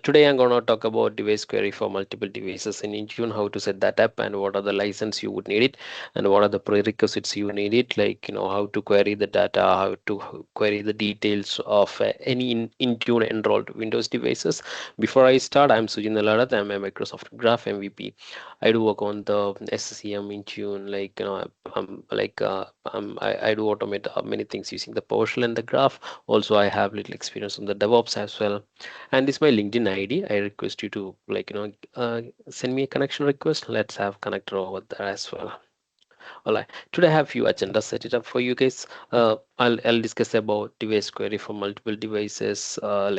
Today I'm going to talk about device query for multiple devices in Intune, how to set that up, and what are the license you would need it, and what are the prerequisites you need it, like how to query the data, how to query the details of any Intune enrolled Windows devices. Before I start, I'm Sujin Alarat. I'm a Microsoft Graph MVP. I do work on the SCCM Intune, I do automate many things using the PowerShell and the Graph. Also, I have little experience on the DevOps as well, and this is my LinkedIn ID. I request you to send me a connection request. Let's have connector over there as well. All right. Today I have few agendas set it up for you guys. I'll discuss about device query for multiple devices. I'll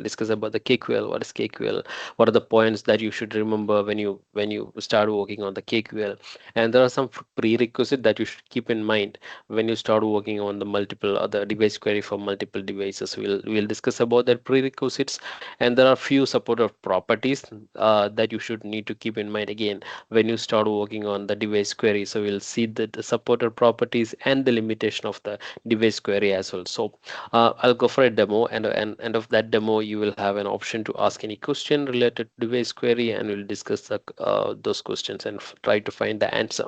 discuss about the KQL. What is KQL? What are the points that you should remember when you start working on the KQL? And there are some prerequisites that you should keep in mind when you start working on the multiple other device query for multiple devices. We'll discuss about that prerequisites, and there are few supportive properties that you should need to keep in mind again when you start working on the device query. So we'll see the supported properties and the limitation of the device query as well. So I'll go for a demo, and of that demo you will have an option to ask any question related to device query, and we'll discuss those questions and try to find the answer.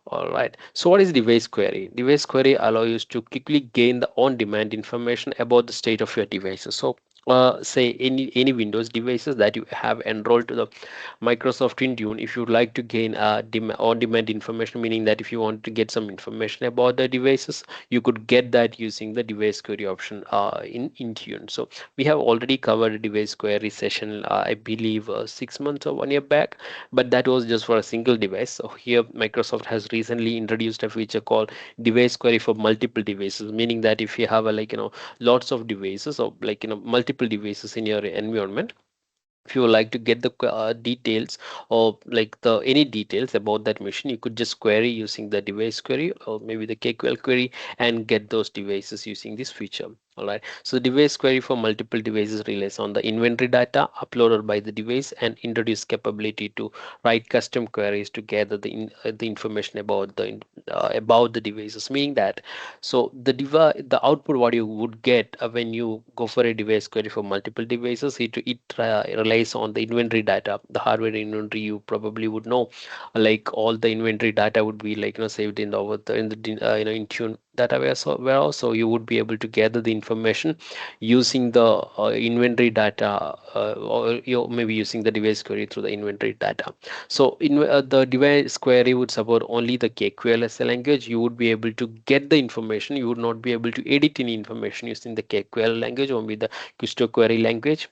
All right. So what is device query? Device query allows you to quickly gain the on-demand information about the state of your devices. So say any Windows devices that you have enrolled to the Microsoft Intune, if you'd like to gain on-demand information, meaning that if you want to get some information about the devices, you could get that using the device query option in Intune. So we have already covered a device query session, I believe 6 months or 1 year back, but that was just for a single device. So here Microsoft has recently introduced a feature called device query for multiple devices, meaning that if you have lots of devices, or multiple devices in your environment, if you would like to get the details, or like the any details about that machine, you could just query using the device query or maybe the KQL query and get those devices using this feature. All right. So the device query for multiple devices relies on the inventory data uploaded by the device and introduce capability to write custom queries to gather the information about the devices, meaning that the output what you would get when you go for a device query for multiple devices, it relies on the inventory data, the hardware inventory. You probably would know, like all the inventory data would be saved in the over the in the Intune database, where also you would be able to gather the information using the inventory data, or maybe using the device query through the inventory data. So the device query would support only the KQL as a language. You would be able to get the information. You would not be able to edit any information using the KQL language or with the Kusto query language.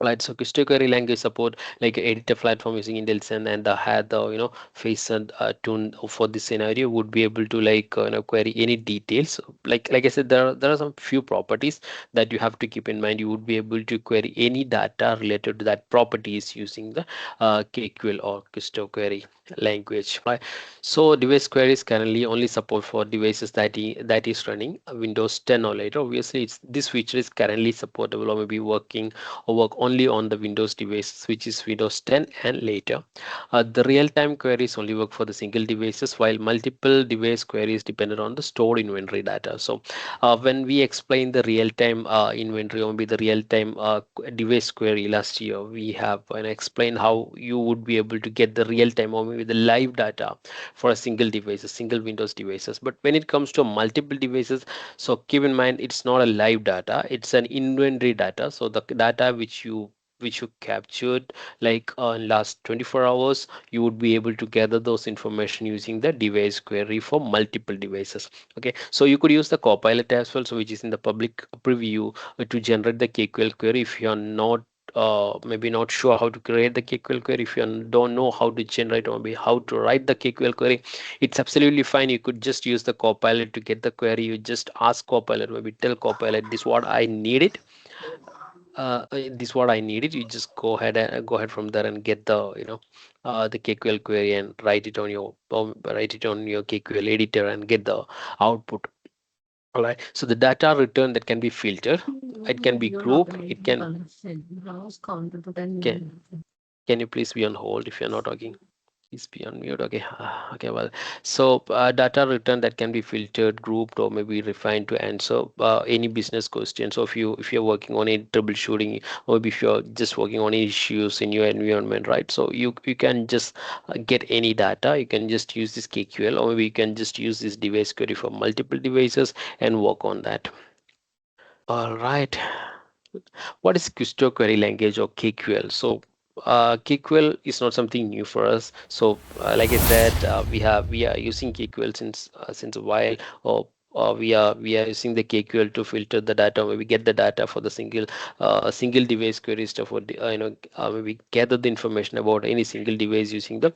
Right, so Kusto Query Language support like editor platform using IntelliSense, and had the face and tune for this scenario would be able to query any details. Like I said, there are some few properties that you have to keep in mind. You would be able to query any data related to that properties using the KQL or Kusto Query language. Right. So device queries currently only support for devices that is running Windows 10 or later. Obviously, this feature is currently supportable or maybe working or work only on the Windows devices, which is Windows 10 and later. The real-time queries only work for the single devices, while multiple device queries depended on the stored inventory data. So when we explained the real-time inventory, or maybe the real-time device query last year, we have explained how you would be able to get the real-time or maybe the live data for a single device, a single Windows devices. But when it comes to multiple devices, so keep in mind it's not a live data, it's an inventory data. So the data which you captured in last 24 hours, you would be able to gather those information using the device query for multiple devices. Okay, so you could use the Copilot as well, so which is in the public preview, to generate the KQL query if you are not maybe not sure how to create the KQL query. If you don't know how to generate or maybe how to write the KQL query, it's absolutely fine. You could just use the Copilot to get the query. You just ask Copilot, maybe tell Copilot this what I needed, this what I needed. You just go ahead from there and get the KQL query and write it on your KQL editor and get the output. All right. So the data return that can be filtered, it can be grouped, it can. Can you please be on hold if you're not talking? Is beyond mute. Okay. Okay. Well, so data return that can be filtered, grouped, or maybe refined to answer any business question. So if you're working on a troubleshooting, or maybe if you're just working on issues in your environment, right? So you can just get any data. You can just use this KQL, or maybe you can just use this device query for multiple devices and work on that. All right. What is Kusto Query Language or KQL? So KQL is not something new for us. So like I said, we are using KQL since a while, or we are using the KQL to filter the data. Maybe get the data for the single device query stuff, or maybe gather the information about any single device using the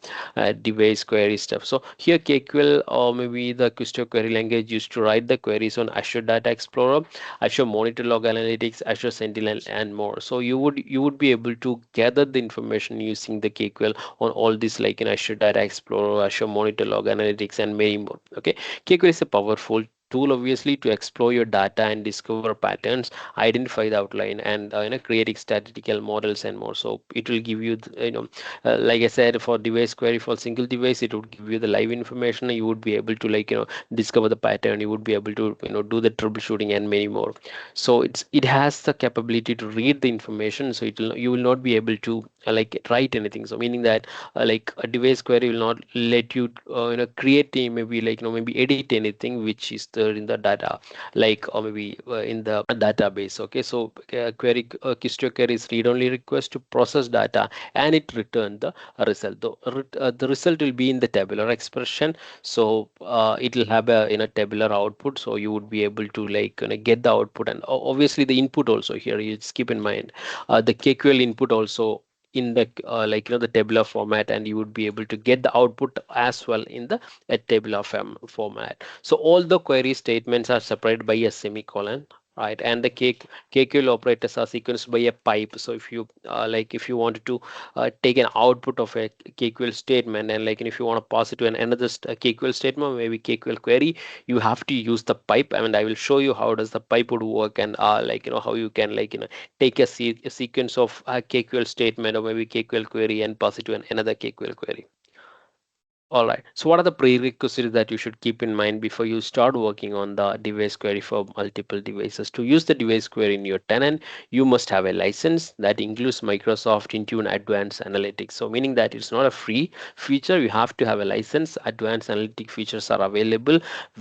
device query stuff. So here KQL, or maybe the Kusto Query Language, used to write the queries on Azure Data Explorer, Azure Monitor Log Analytics, Azure Sentinel, and more. So you would be able to gather the information using the KQL on all these, like in Azure Data Explorer, Azure Monitor Log Analytics, and many more. Okay, KQL is a powerful tool, obviously, to explore your data and discover patterns, identify the outline, and create statistical models and more. So it will give you like I said, for device query for single device, it would give you the live information. You would be able to, discover the pattern. You would be able to do the troubleshooting and many more. So it has the capability to read the information, so you will not be able to write anything. So meaning that like a device query will not let you create maybe maybe edit anything which is there in the data, or maybe in the database. Okay, so Kusto query is read only request to process data, and it return the result. The result will be in the tabular expression. So it will have a tabular output, so you would be able to get the output, and obviously the input also. Here you just keep in mind the KQL input also in the the tabular format, and you would be able to get the output as well in the tabular format. So all the query statements are separated by a semicolon, right? And the KQL operators are sequenced by a pipe. So if you wanted to take an output of a KQL statement, and if you want to pass it to another KQL statement, maybe KQL query, you have to use the pipe. I mean, I will show you how does the pipe would work, and how you can take a sequence of a KQL statement or maybe KQL query and pass it to another KQL query. All right. So what are the prerequisites that you should keep in mind before you start working on the device query for multiple devices? To use the device query in your tenant, you must have a license that includes Microsoft Intune Advanced Analytics. So meaning that it's not a free feature, you have to have a license. Advanced analytic features are available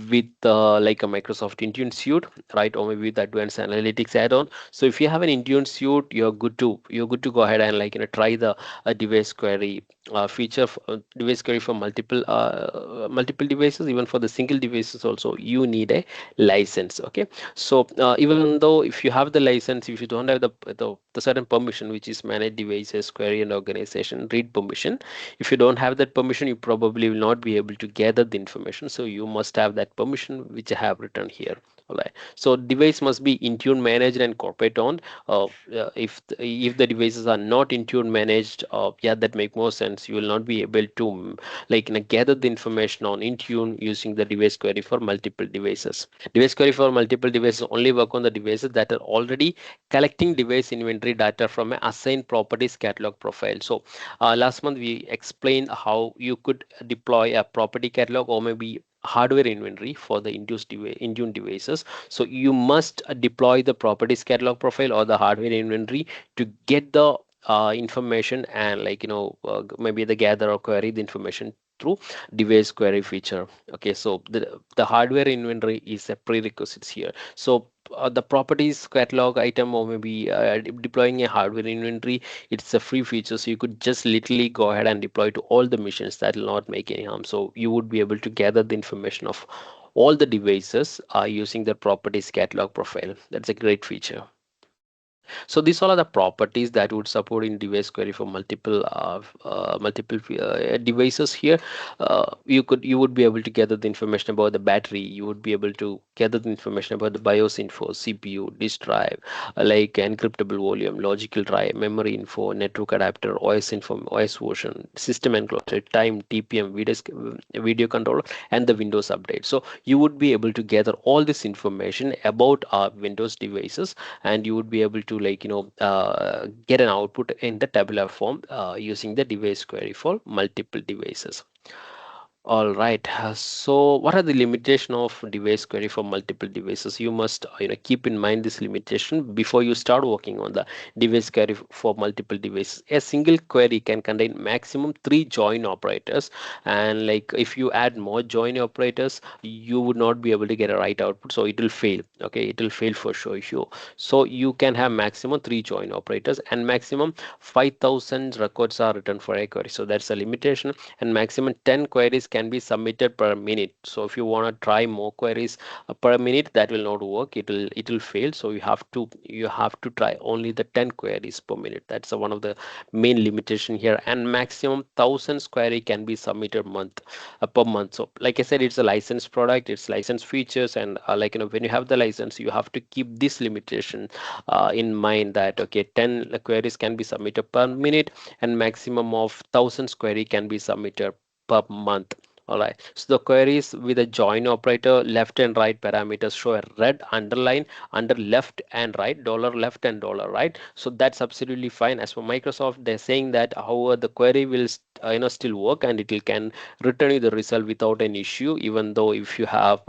with like a Microsoft Intune suite, right? Or maybe with Advanced Analytics add-on. So if you have an Intune suite, you're good to go ahead and try the device query feature, device query for multiple devices. Even for the single devices also you need a license. Okay, so even though if you have the license, if you don't have the certain permission, which is manage devices, query and organization, read permission, if you don't have that permission, you probably will not be able to gather the information. So you must have that permission, which I have written here. All right, so device must be Intune managed and corporate owned. If the devices are not Intune managed, yeah, that make more sense. You will not be able to gather the information on Intune using the device query for multiple devices. Device query for multiple devices only work on the devices that are already collecting device inventory data from an assigned properties catalog profile. So last month we explained how you could deploy a property catalog or maybe hardware inventory for the Intune devices. So you must deploy the properties catalog profile or the hardware inventory to get the information, and maybe the gather or query the information through device query feature. Okay, so the hardware inventory is a prerequisite here. So the properties catalog item, or maybe deploying a hardware inventory, it's a free feature, so you could just literally go ahead and deploy to all the machines. That will not make any harm. So you would be able to gather the information of all the devices using the properties catalog profile. That's a great feature. So these all are the properties that would support in device query for multiple devices. Here you would be able to gather the information about the battery. You would be able to gather the information about the BIOS info, CPU, disk drive, like encryptable volume, logical drive, memory info, network adapter, OS info, OS version, system enclosure, time, TPM, video controller, and the Windows update. So you would be able to gather all this information about our Windows devices, and you would be able to to get an output in the tabular form using the device query for multiple devices. All right. So, what are the limitation of device query for multiple devices? You must, keep in mind this limitation before you start working on the device query for multiple devices. A single query can contain maximum 3 join operators, and like if you add more join operators, you would not be able to get a right output, so it will fail. Okay, it will fail for sure. So you can have maximum 3 join operators, and maximum 5,000 records are written for a query. So that's a limitation, and maximum 10 queries can be submitted per minute. So if you want to try more queries per minute, that will not work. It will fail. So you have to try only the 10 queries per minute. That's one of the main limitation here. And maximum thousands query can be submitted per month. So like I said, it's a licensed product, it's licensed features, and when you have the license, you have to keep this limitation in mind, that okay, 10 queries can be submitted per minute, and maximum of thousands query can be submitted per month. All right, so the queries with a join operator, left and right parameters show a red underline under left and right, dollar left and dollar right. So that's absolutely fine. As for Microsoft, they're saying that however the query will still work, and it will can return you the result without an issue, even though if you have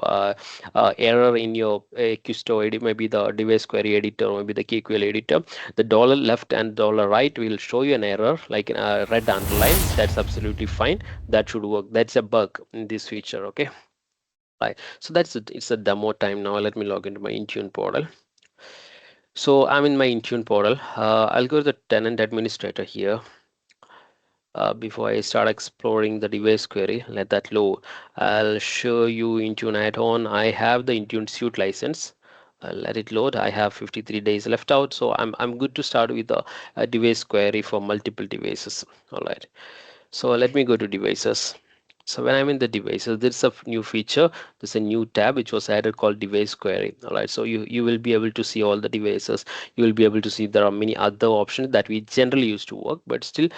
error in your Kusto edit, maybe the device query editor or maybe the KQL editor, the dollar left and dollar right will show you an error like a red underline. That's absolutely fine. That should work. That's a bug in this feature. Okay. Right. So that's it. It's a demo time now. Let me log into my Intune portal. So I'm in my Intune portal. I'll go to the tenant administrator here. Before I start exploring the device query, let that load. I'll show you Intune add-on. I have the Intune suite license. I'll let it load. I have 53 days left out, so I'm good to start with a device query for multiple devices. All right. So let me go to devices. So when I'm in the devices, there's a new feature. There's a new tab which was added called device query. All right. So you will be able to see all the devices. You will be able to see there are many other options that we generally used to work, but still,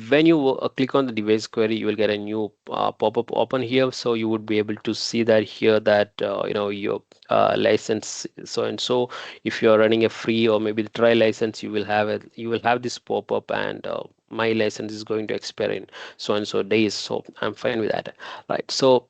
when you click on the device query, you will get a new pop-up open here. So you would be able to see that here that your license so and so. If you are running a free or maybe the trial license, you will have this pop-up, and my license is going to expire in so and so days, so I'm fine with that. Right, so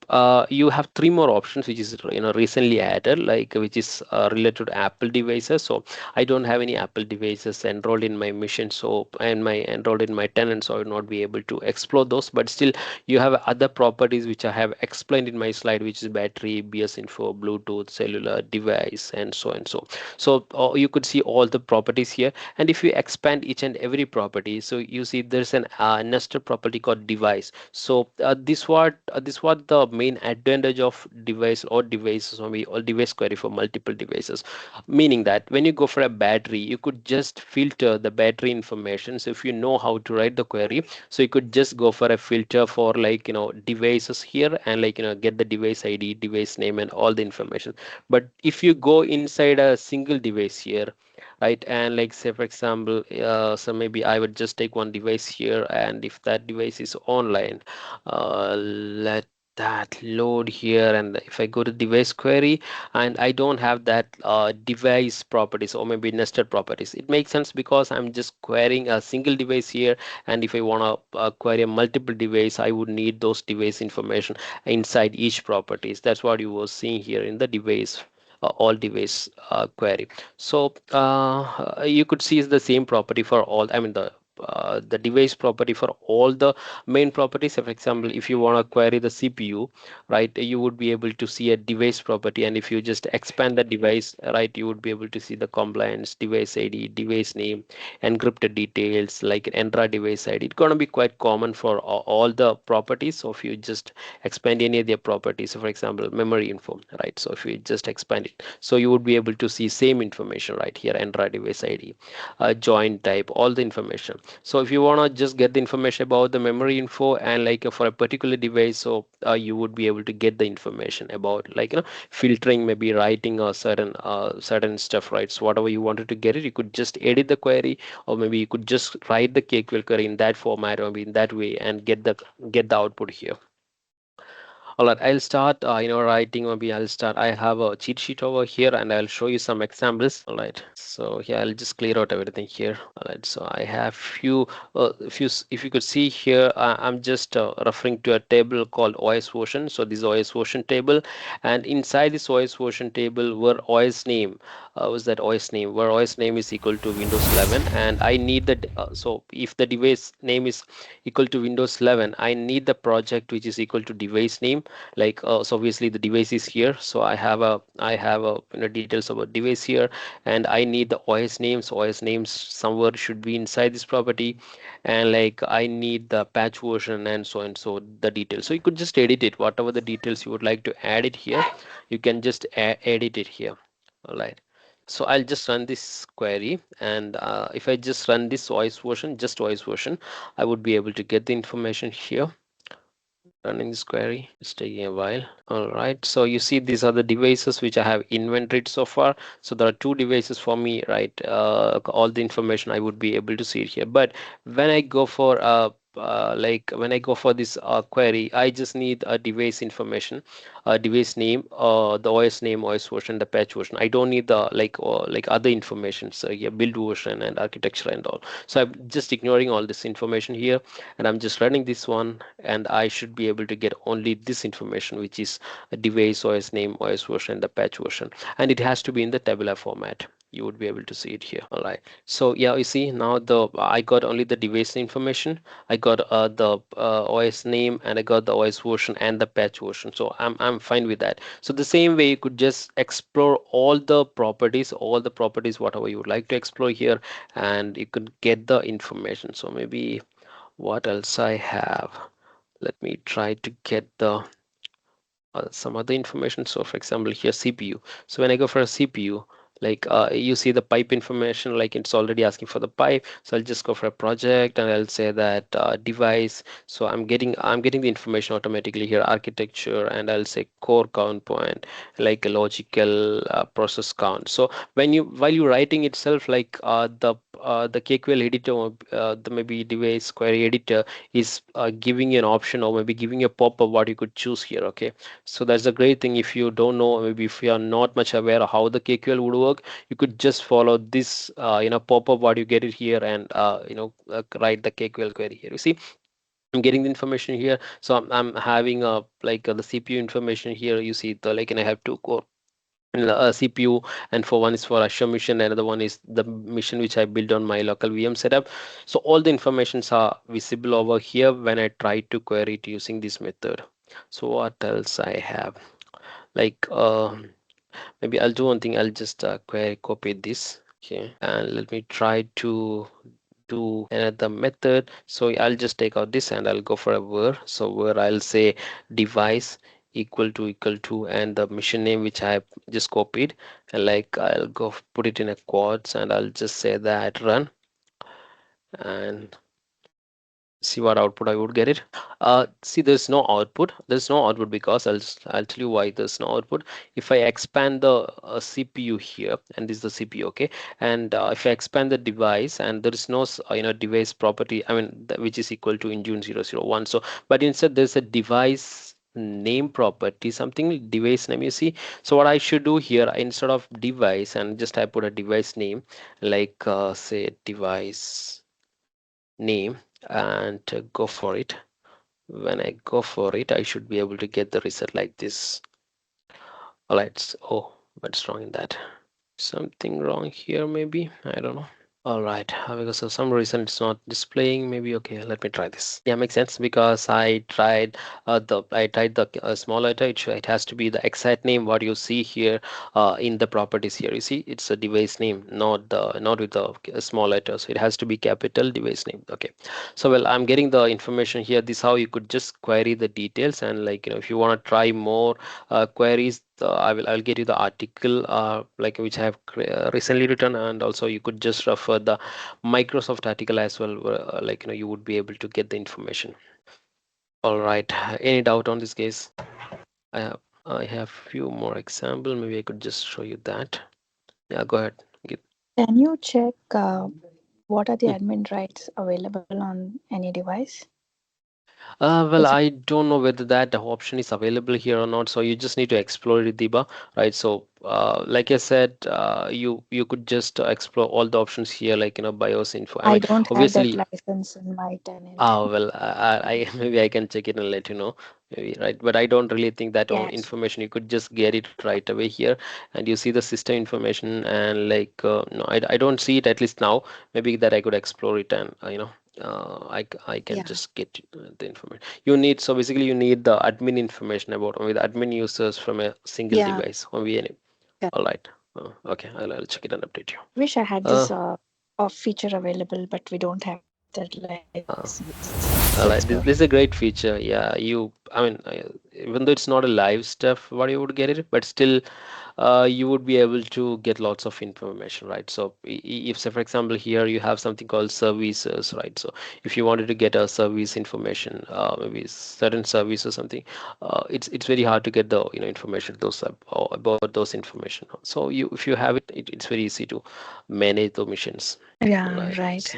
you have 3 more options which is recently added, like which is related to Apple devices. So I don't have any Apple devices enrolled in my mission, so and my enrolled in my tenant, so I will not be able to explore those. But still, you have other properties which I have explained in my slide, which is battery, BS info, Bluetooth, cellular device, and so and so. So you could see all the properties here, and if you expand each and every property, so you see there's an nested property called device. So this what the main advantage of device or devices, or device query for multiple devices, meaning that when you go for a battery, you could just filter the battery information. So if you know how to write the query, so you could just go for a filter for devices here, and get the device ID, device name, and all the information. But if you go inside a single device here, right, and like say for example, so maybe I would just take one device here, and if that device is online, let that load here, and if I go to device query and I don't have that device properties or maybe nested properties, it makes sense because I'm just querying a single device here, and if I want to query a multiple device, I would need those device information inside each properties. That's what you were seeing here in the device all device query. So you could see it's the same property for all, I mean the device property for all the main properties. So for example, if you want to query the CPU, right, you would be able to see a device property, and if you just expand the device, right, you would be able to see the compliance, device ID, device name, encrypted details like Entra device ID. It's going to be quite common for all the properties. So if you just expand any of their properties, so for example memory info, right, so if you just expand it, so you would be able to see same information right here, Entra device ID, join type, all the information. So if you want to just get the information about the memory info and for a particular device, so you would be able to get the information about filtering, maybe writing a certain stuff, right? So whatever you wanted to get it, you could just edit the query, or maybe you could just write the KQL query in that format or in that way and get the output here. All right, I'll start, writing. Maybe I'll start. I have a cheat sheet over here, and I'll show you some examples. All right. So yeah, I'll just clear out everything here. All right. So I have few. If you could see here, I'm just referring to a table called OS version. So this OS version table, and inside this OS version table, where OS name was that OS name, where OS name is equal to Windows 11, and I need the. So if the device name is equal to Windows 11, I need the project which is equal to device name. Like so obviously the device is here, so I have a details about device here, and I need the OS names. OS names somewhere should be inside this property, and like I need the patch version and so and so the details. So you could just edit it, whatever the details you would like to add it here, you can just edit it here. All right. So I'll just run this query, and if I just run this voice version, just voice version, I would be able to get the information here. Running this query, it's taking a while. All right, so you see these are the devices which I have inventoried so far. So there are two devices for me, right? All the information I would be able to see it here. But when I go for like when I go for this query, I just need a device information, a device name, the OS name, OS version, the patch version. I don't need the like other information, so yeah, build version and architecture and all. So I'm just ignoring all this information here, and I'm just running this one, and I should be able to get only this information, which is a device, OS name, OS version, the patch version, and it has to be in the tabular format. You would be able to see it here. All right, so yeah, you see now the I got only the device information, I got the OS name, and I got the OS version and the patch version. So I'm fine with that. So the same way you could just explore all the properties whatever you would like to explore here, and you could get the information. So maybe what else I have, let me try to get the some other information. So for example here CPU, so when I go for a CPU, like you see the pipe information, like it's already asking for the pipe. So I'll just go for a project, and I'll say that device. So I'm getting the information automatically here, architecture, and I'll say core count point, like a logical process count. So when you while you're writing itself, like the KQL editor, the maybe device query editor is giving you an option, or maybe giving you a pop-up what you could choose here. Okay, so that's a great thing. If you don't know, maybe if you are not much aware of how the KQL would work, you could just follow this pop-up what you get it here, and write the KQL query here. You see, I'm getting the information here. So I'm having the CPU information here. You see the like, and I have two core CPU, and for one is for Azure mission, another one is the mission which I built on my local VM setup. So all the informations are visible over here when I try to query it using this method. So what else I have? Like maybe I'll do one thing. I'll just query copy this. Okay, and let me try to do another method. So I'll just take out this, and I'll go for a where. So where I'll say device equal to, and the mission name which I have just copied, and like I'll go put it in a quotes, and I'll just say that run, and see what output I would get it. See, there's no output. There's no output because I'll tell you why there's no output. If I expand the CPU here, and this is the CPU, okay, and if I expand the device, and there is no device property, I mean which is equal to Intune 001. So, but instead there's a device name property, something device name, you see. So what I should do here, instead of device, and just I put a device name, like say device name, and go for it. When I go for it, I should be able to get the result like this. All right. Oh, what's wrong in that? Something wrong here, maybe. I don't know. All right, because for some reason it's not displaying. Maybe okay. Let me try this. Yeah, makes sense because I tried the small letter. It has to be the exact name what you see here in the properties here. You see, it's a device name, not with the small letters. It has to be capital device name. Okay, so well, I'm getting the information here. This is how you could just query the details, and like if you want to try more queries, I'll get you the article like which I have recently written, and also you could just refer the Microsoft article as well, where, you would be able to get the information. All right, any doubt on this case? I have few more example. Maybe I could just show you that. Yeah, go ahead. Can you check what are the Hmm. admin rights available on any device? Well, Is it? I don't know whether that option is available here or not. So you just need to explore it, Diba, right? So, like I said, you could just explore all the options here, like BIOS info. I I mean, don't have that obviously, license in my tenant. well, maybe I can check it and let you know, maybe, right? But I don't really think that all Yes. information you could just get it right away here, and you see the system information, and like no, I don't see it at least now. Maybe that I could explore it, and I can Yeah. just get the information you need. So basically, you need the admin information about only the admin users from a single Yeah. device. Only any. Correct. All right. Okay, I'll check it and update you. Wish I had Uh, this off feature available, but we don't have that license. uh, That's why. This is a great feature. Yeah, I mean, even though it's not a live stuff, what you would get it, but still, you would be able to get lots of information, right? So, if, say, for example, here you have something called services, right? So, if you wanted to get a service information, maybe certain service or something, it's very hard to get the information those about those information. So, if you have it, it's very easy to manage the missions. Yeah, Right. right.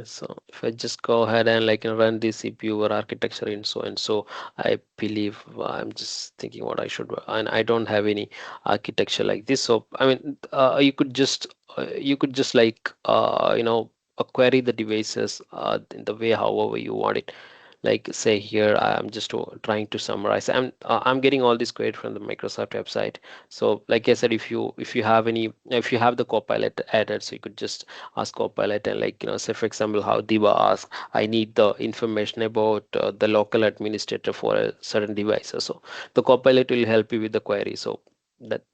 So if I just go ahead and run the CPU or architecture in so and so, I believe I'm just thinking what I should, and I don't have any architecture like this. So I mean, you could just query the devices in the way however you want it. Like say here, I'm just trying to summarize. I'm getting all this query from the Microsoft website. So like I said, if you have the Copilot added, so you could just ask Copilot and say for example how Diva asked, I need the information about the local administrator for a certain device. So the Copilot will help you with the query. So that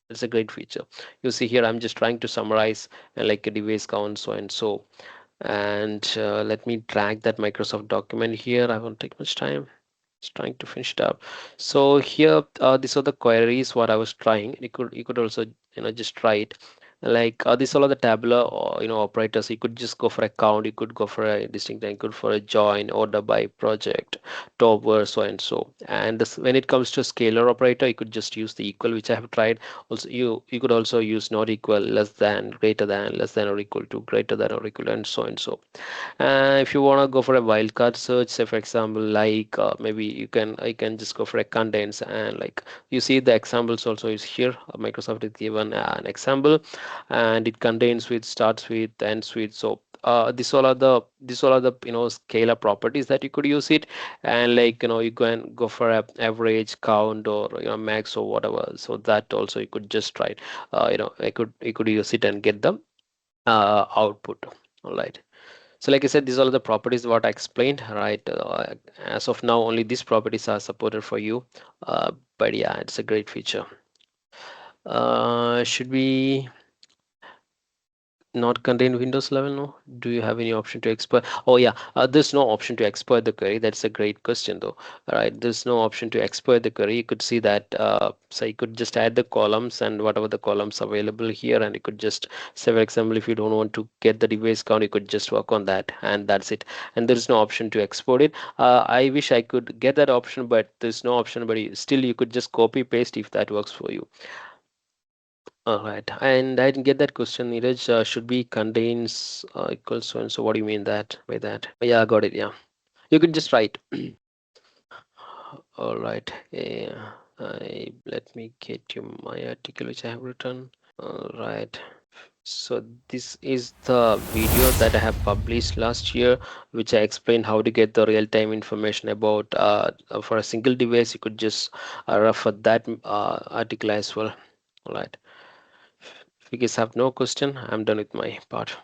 that's a great feature. You see here, I'm just trying to summarize like a device count so and so, and let me drag that Microsoft document here. I won't take much time. Just trying to finish it up. So here, these are the queries what I was trying. You could also just try it. Like these all are the tabular or operators. You could just go for a count. You could go for a distinct. You could for a join, order by project, top so and so. And this, when it comes to scalar operator, you could just use the equal, which I have tried. Also, you could also use not equal, less than, greater than, less than or equal to, greater than or equal, and so and so. If you want to go for a wildcard search, say for example, maybe you can just go for a condense, and like you see the examples also is here. Microsoft is given an example, and it contains with, starts with, ends with. So these all are the scalar properties that you could use it, and you can go for a average, count, or max or whatever. So that also you could just try it. You could use it and get the output. All right. So like I said, these are the properties what I explained, right? As of now, only these properties are supported for you. But yeah, it's a great feature. Should we not contain Windows 11? No. Do you have any option to export? Oh yeah, there's no option to export the query. That's a great question though. All right, there's no option to export the query. You could see that. So you could just add the columns and whatever the columns available here, and you could just say, for example, if you don't want to get the device count, you could just work on that, and that's it. And there's no option to export it. I wish I could get that option, but there's no option. But still, you could just copy paste if that works for you. All right, and I didn't get that question, Neeraj. Should be contains equals so and so. What do you mean that by that? Yeah, I got it. Yeah, you could just write. All right. Yeah, let me get you my article which I have written. All right. So this is the video that I have published last year, which I explained how to get the real-time information about for a single device. You could just refer that article as well. All right. If you guys have no question, I'm done with my part.